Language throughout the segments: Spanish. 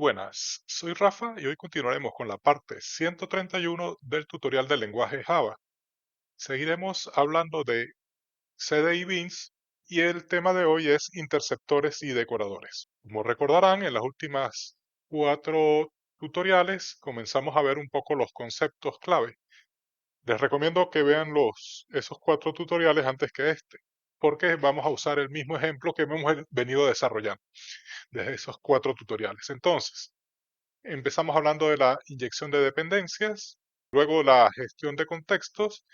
buenas, soy Rafa y hoy continuaremos con la parte 131 del tutorial del lenguaje Java. Seguiremos hablando de CDI beans y el tema de hoy es interceptores y decoradores. Como recordarán, en las últimas 4 tutoriales comenzamos a ver un poco los conceptos clave. Les recomiendo que vean esos 4 tutoriales antes que este, porque vamos a usar el mismo ejemplo que hemos venido desarrollando desde esos 4 tutoriales. Entonces, empezamos hablando de la inyección de dependencias, luego la gestión de contextos,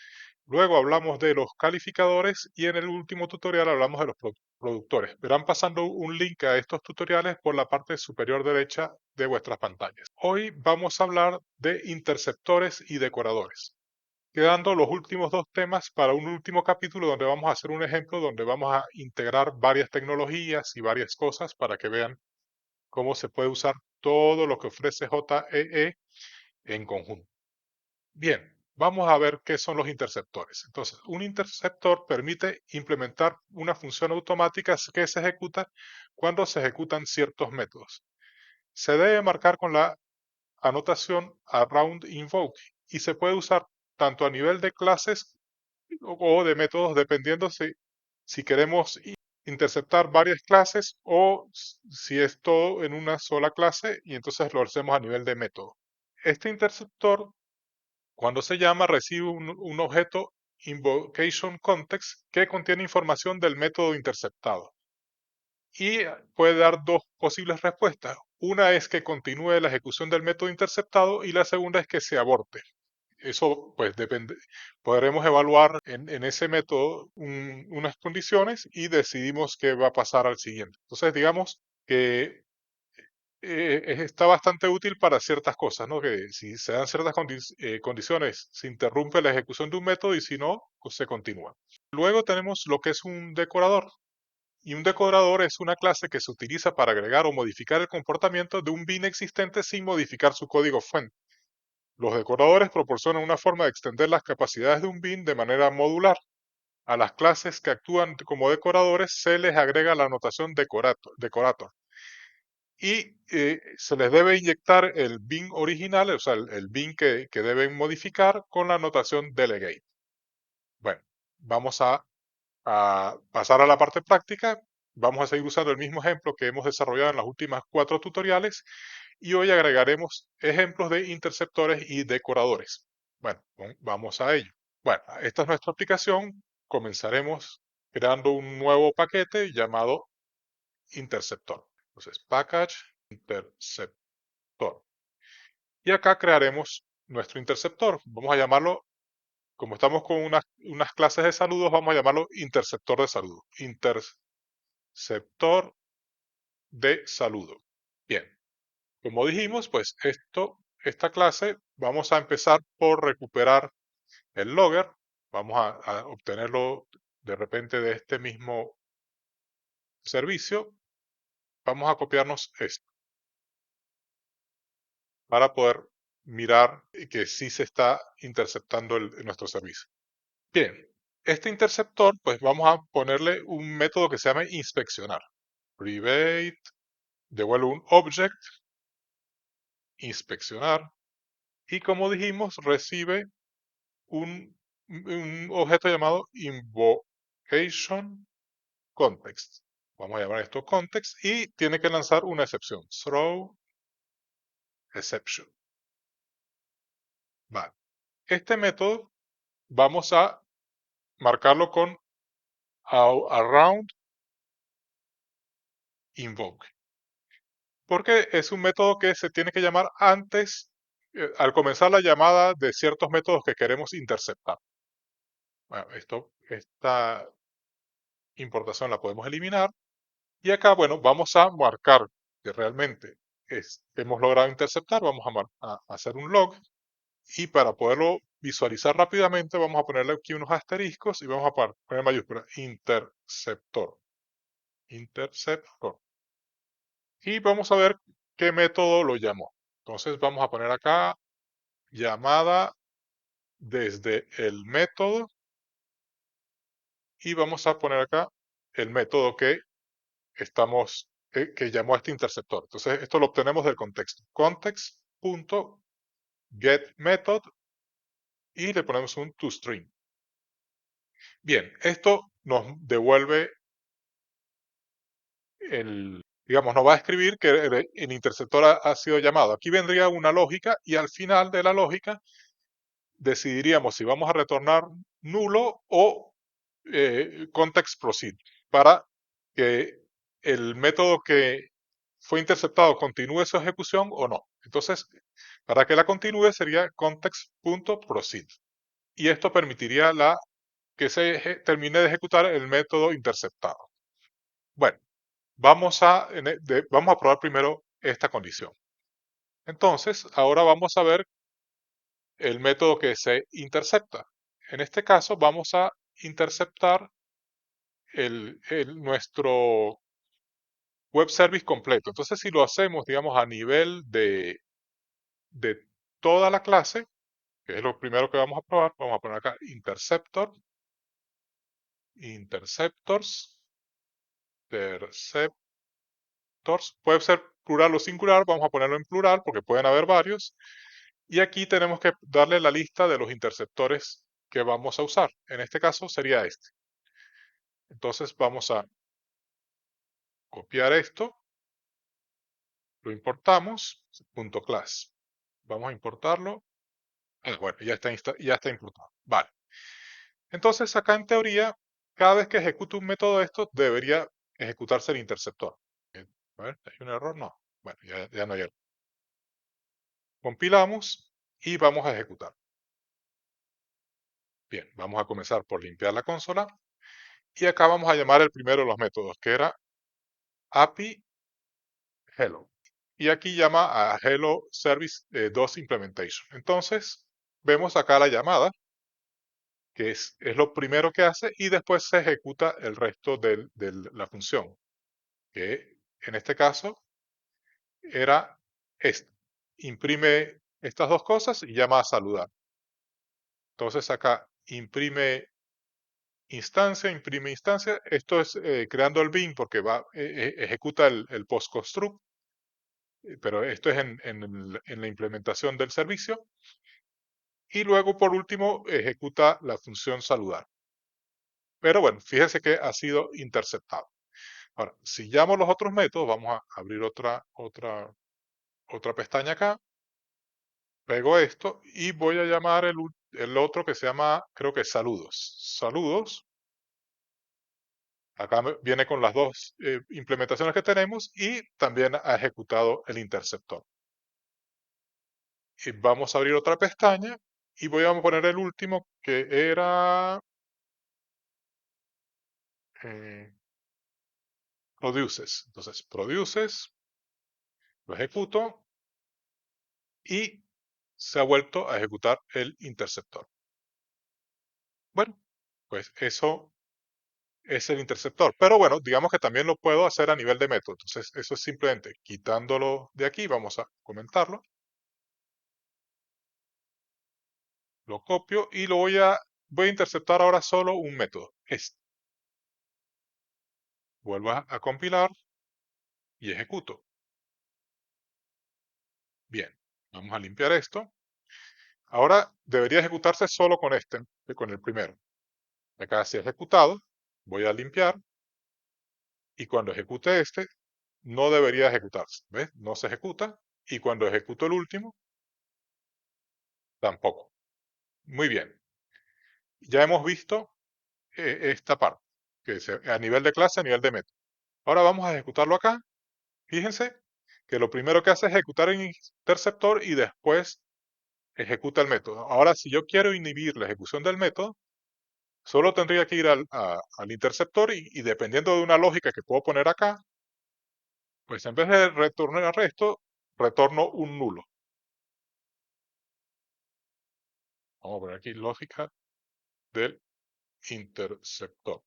luego hablamos de los calificadores y en el último tutorial hablamos de los productores. Verán pasando un link a estos tutoriales por la parte superior derecha de vuestras pantallas. Hoy vamos a hablar de interceptores y decoradores, quedando los últimos 2 temas para un último capítulo donde vamos a hacer un ejemplo donde vamos a integrar varias tecnologías y varias cosas para que vean cómo se puede usar todo lo que ofrece JEE en conjunto. Bien, vamos a ver qué son los interceptores. Entonces, un interceptor permite implementar una función automática que se ejecuta cuando se ejecutan ciertos métodos. Se debe marcar con la anotación around invoke y se puede usar tanto a nivel de clases o de métodos dependiendo si queremos interceptar varias clases o si es todo en una sola clase y entonces lo hacemos a nivel de método. Este interceptor, cuando se llama, recibe un objeto invocation context que contiene información del método interceptado y puede dar 2 posibles respuestas. Una es que continúe la ejecución del método interceptado y la segunda es que se aborte. Eso pues depende, podremos evaluar en ese método unas condiciones y decidimos qué va a pasar al siguiente. Entonces digamos que está bastante útil para ciertas cosas, ¿no? Que si se dan ciertas condiciones, se interrumpe la ejecución de un método y si no, pues se continúa. Luego tenemos lo que es un decorador. Y un decorador es una clase que se utiliza para agregar o modificar el comportamiento de un bin existente sin modificar su código fuente. Los decoradores proporcionan una forma de extender las capacidades de un bin de manera modular. A las clases que actúan como decoradores se les agrega la notación decorator y se les debe inyectar el bin original, o sea, el bin que deben modificar con la notación delegate. Bueno, vamos a pasar a la parte práctica. Vamos a seguir usando el mismo ejemplo que hemos desarrollado en las últimas 4 tutoriales y hoy agregaremos ejemplos de interceptores y decoradores. Bueno, vamos a ello. Bueno, esta es nuestra aplicación. Comenzaremos creando un nuevo paquete llamado interceptor. Entonces, package interceptor. Y acá crearemos nuestro interceptor. Vamos a llamarlo, como estamos con unas clases de saludos, vamos a llamarlo interceptor de saludos. Interceptor de saludo. Bien. Como dijimos, pues esta clase vamos a empezar por recuperar el logger. Vamos a obtenerlo de repente de este mismo servicio. Vamos a copiarnos esto para poder mirar que sí se está interceptando nuestro servicio. Bien, este interceptor, pues vamos a ponerle un método que se llama inspeccionar. Private, devuelve un object, inspeccionar, y como dijimos, recibe un objeto llamado invocation context. Vamos a llamar esto context y tiene que lanzar una excepción. Throw exception. Vale. Este método vamos a marcarlo con around invoke. Porque es un método que se tiene que llamar antes, al comenzar la llamada de ciertos métodos que queremos interceptar. Bueno, esta importación la podemos eliminar. Y acá, bueno, vamos a marcar que realmente hemos logrado interceptar, vamos a hacer un log y para poderlo visualizar rápidamente vamos a ponerle aquí unos asteriscos y vamos a poner mayúscula interceptor. Interceptor. Y vamos a ver qué método lo llamó. Entonces vamos a poner acá llamada desde el método y vamos a poner acá el método que estamos que llamó a este interceptor. Entonces, esto lo obtenemos del contexto. Context.getMethod y le ponemos un toString. Bien, esto nos devuelve digamos, nos va a escribir que el interceptor ha sido llamado. Aquí vendría una lógica y al final de la lógica decidiríamos si vamos a retornar nulo o context proceed para que el método que fue interceptado continúe su ejecución o no. Entonces, para que la continúe sería context.proceed. Y esto permitiría que se termine de ejecutar el método interceptado. Bueno, vamos a probar primero esta condición. Entonces, ahora vamos a ver el método que se intercepta. En este caso, vamos a interceptar nuestro web service completo. Entonces, si lo hacemos, digamos, a nivel de toda la clase, que es lo primero que vamos a probar, vamos a poner acá interceptors, puede ser plural o singular, vamos a ponerlo en plural porque pueden haber varios. Y aquí tenemos que darle la lista de los interceptores que vamos a usar. En este caso sería este. Entonces vamos a copiar esto, lo importamos, .class. Vamos a importarlo. Bueno, ya está importado. Vale. Entonces acá en teoría, cada vez que ejecute un método de estos, debería ejecutarse el interceptor. A ver, ¿hay un error? No. Bueno, ya no hay error. Compilamos y vamos a ejecutar. Bien, vamos a comenzar por limpiar la consola. Y acá vamos a llamar el primero de los métodos, que era API Hello. Y aquí llama a Hello Service 2 Implementation. Entonces, vemos acá la llamada, que es lo primero que hace, y después se ejecuta el resto de la función, que en este caso era esto. Imprime estas dos cosas y llama a saludar. Entonces acá imprime instancia. Esto es creando el bin porque ejecuta el post-construct, pero esto es en la implementación del servicio. Y luego, por último, ejecuta la función saludar. Pero bueno, fíjense que ha sido interceptado. Ahora, si llamo los otros métodos, vamos a abrir otra pestaña acá, pego esto y voy a llamar el otro que se llama, creo que saludos. Saludos. Acá viene con las dos implementaciones que tenemos y también ha ejecutado el interceptor. Y vamos a abrir otra pestaña y voy a poner el último que era eh, produces. Entonces, produces, lo ejecuto y se ha vuelto a ejecutar el interceptor. Bueno, pues eso es el interceptor. Pero bueno, digamos que también lo puedo hacer a nivel de método. Entonces, eso es simplemente quitándolo de aquí, vamos a comentarlo. Lo copio y voy a interceptar ahora solo un método. Este. Vuelvo a compilar y ejecuto. Bien, vamos a limpiar esto. Ahora debería ejecutarse solo con el primero. Acá se ha ejecutado, voy a limpiar y cuando ejecute este, no debería ejecutarse. ¿Ves? No se ejecuta y cuando ejecuto el último, tampoco. Muy bien. Ya hemos visto esta parte, que es a nivel de clase, a nivel de método. Ahora vamos a ejecutarlo acá. Fíjense que lo primero que hace es ejecutar el interceptor y después ejecuta el método. Ahora, si yo quiero inhibir la ejecución del método, solo tendría que ir al interceptor y dependiendo de una lógica que puedo poner acá, pues en vez de retornar esto, retorno un nulo. Vamos a poner aquí lógica del interceptor.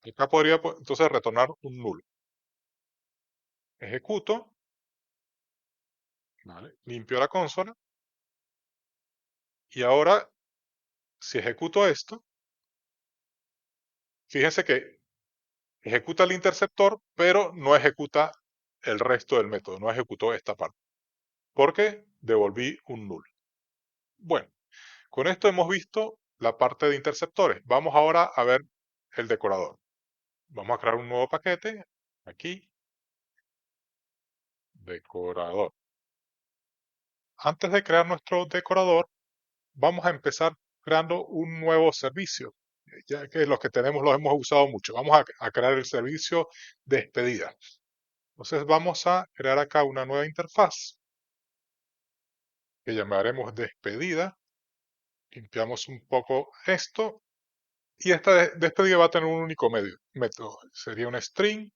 Acá podría entonces retornar un nulo. Ejecuto, ¿vale? Limpio la consola y ahora si ejecuto esto, fíjense que Ejecuta el interceptor, pero no ejecuta el resto del método, no ejecutó esta parte, porque devolví un null. Bueno, con esto hemos visto la parte de interceptores. Vamos ahora a ver el decorador. Vamos a crear un nuevo paquete. Aquí, decorador. Antes de crear nuestro decorador, vamos a empezar creando un nuevo servicio, ya que los que tenemos los hemos usado mucho. Vamos a crear el servicio despedida. Entonces vamos a crear acá una nueva interfaz que llamaremos despedida. Limpiamos un poco esto y esta despedida va a tener un único método. Sería un string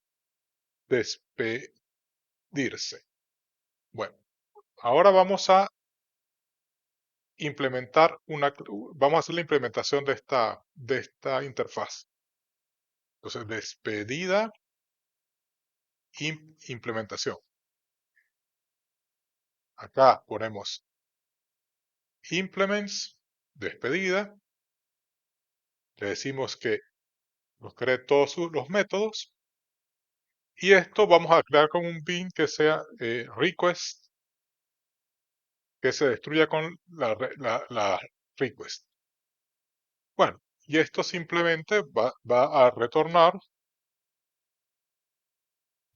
despedirse. Bueno, ahora vamos a hacer la implementación de esta interfaz. Entonces, despedida, implementación. Acá ponemos implements, despedida. Le decimos que nos cree todos los métodos. Y esto vamos a crear con un bin que sea request, que se destruya con la request. Bueno, y esto simplemente va a retornar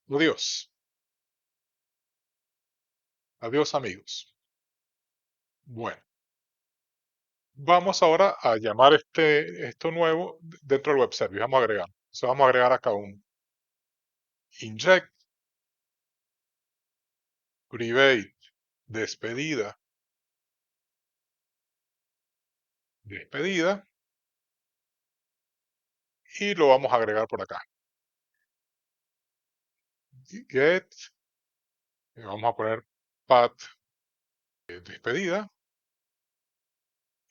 adiós. Adiós amigos. Bueno, vamos ahora a llamar esto nuevo dentro del web service. Vamos a agregar. Entonces vamos a agregar acá un inject, private, despedida, despedida, y lo vamos a agregar por acá. Get, vamos a poner path, despedida,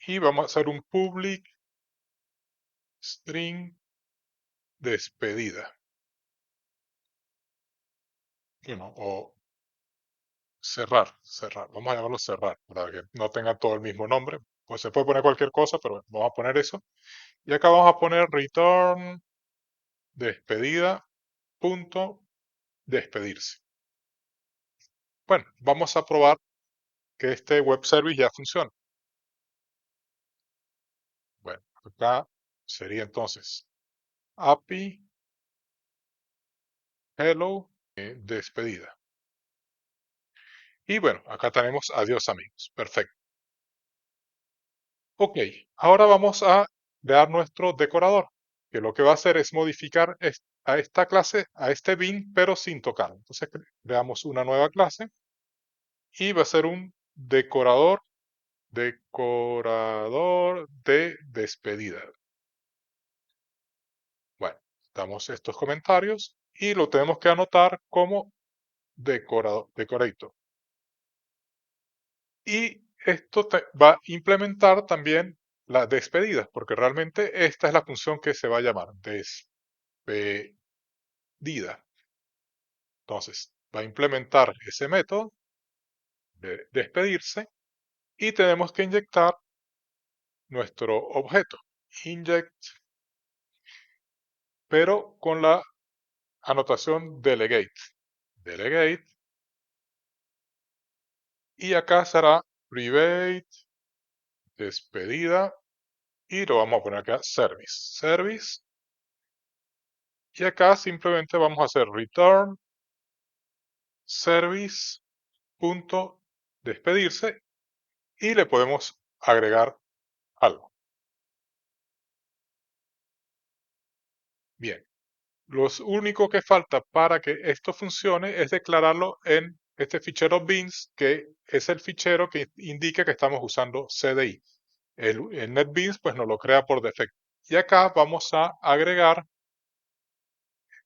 y vamos a hacer un public string despedida. Bueno, o cerrar. Vamos a llamarlo cerrar, para que no tenga todo el mismo nombre. Pues se puede poner cualquier cosa, pero bueno, vamos a poner eso. Y acá vamos a poner return despedida punto despedirse. Bueno, vamos a probar que este web service ya funciona. Bueno, acá sería entonces API hello despedida. Y bueno, acá tenemos adiós amigos. Perfecto. Ok, ahora vamos a crear nuestro decorador, que lo que va a hacer es modificar a esta clase, a este bin, pero sin tocar. Entonces creamos una nueva clase y va a ser un decorador de despedida. Bueno, damos estos comentarios y lo tenemos que anotar como decorator. Y esto va a implementar también las despedidas, porque realmente esta es la función que se va a llamar despedida. Entonces, va a implementar ese método de despedirse y tenemos que inyectar nuestro objeto. Inject, pero con la anotación delegate. Delegate. Y acá será private, despedida. Y lo vamos a poner acá service. Service. Y acá simplemente vamos a hacer return service punto despedirse y le podemos agregar algo. Bien, lo único que falta para que esto funcione es declararlo en este fichero beans, que es el fichero que indica que estamos usando CDI. El NetBeans pues nos lo crea por defecto. Y acá vamos a agregar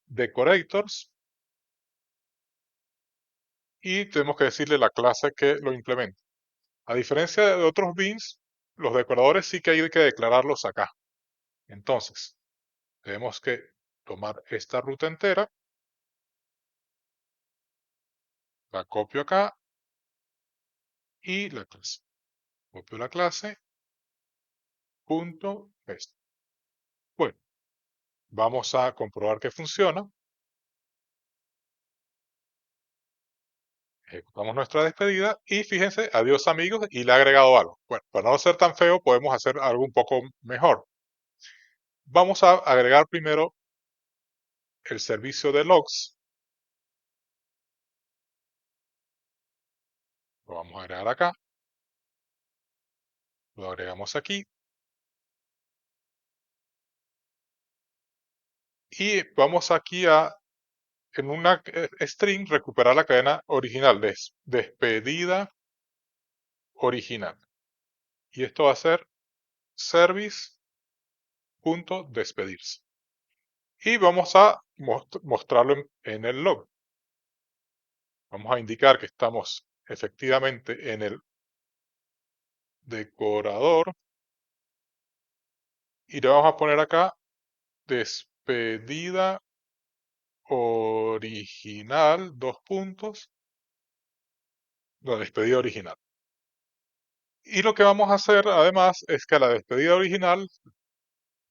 decorators y tenemos que decirle la clase que lo implementa. A diferencia de otros beans, los decoradores sí que hay que declararlos acá. Entonces, tenemos que tomar esta ruta entera, la copio acá y la clase. Copio la clase, punto, esto. Bueno, Vamos a comprobar que funciona. Ejecutamos nuestra despedida y fíjense, adiós amigos, y le ha agregado algo. Bueno, para no ser tan feo, podemos hacer algo un poco mejor. Vamos a agregar primero el servicio de logs. Lo vamos a agregar acá. Lo agregamos aquí. Y vamos aquí a, en una string, recuperar la cadena original, despedida original. Y esto va a ser service.despedirse. Y vamos a mostrarlo en el log. Vamos a indicar que estamos efectivamente en el decorador y le vamos a poner acá despedida original, dos puntos, la despedida original. Y lo que vamos a hacer además es que a la despedida original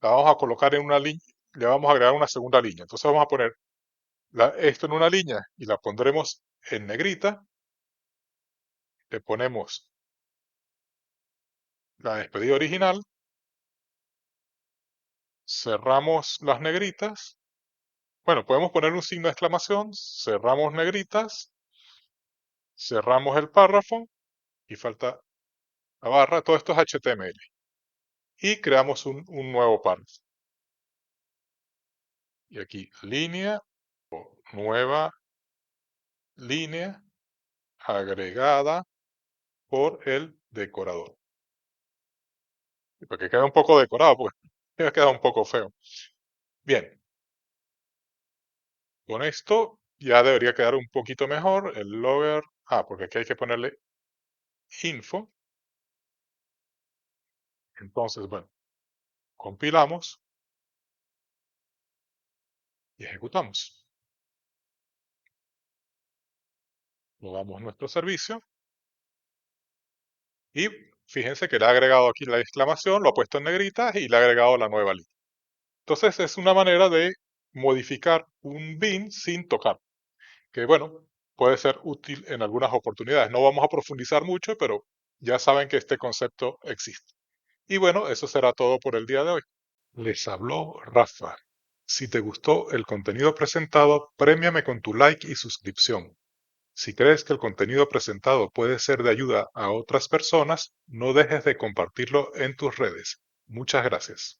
la vamos a colocar en una línea, le vamos a agregar una segunda línea. Entonces vamos a poner esto en una línea y la pondremos en negrita. Le ponemos la despedida original, cerramos las negritas. Bueno, podemos poner un signo de exclamación, cerramos negritas, cerramos el párrafo y falta la barra. Todo esto es HTML. Y creamos un nuevo párrafo. Y aquí línea o nueva línea agregada por el decorador. Y para que quede un poco decorado, pues ya queda un poco feo. Bien, con esto ya debería quedar un poquito mejor. El logger, porque aquí hay que ponerle info. Entonces, bueno, compilamos y ejecutamos. Lo damos a nuestro servicio y fíjense que le ha agregado aquí la exclamación, lo ha puesto en negritas y le ha agregado la nueva línea. Entonces es una manera de modificar un bin sin tocar, que bueno, puede ser útil en algunas oportunidades. No vamos a profundizar mucho, pero ya saben que este concepto existe. Y bueno, eso será todo por el día de hoy. Les habló Rafa. Si te gustó el contenido presentado, premiame con tu like y suscripción. Si crees que el contenido presentado puede ser de ayuda a otras personas, no dejes de compartirlo en tus redes. Muchas gracias.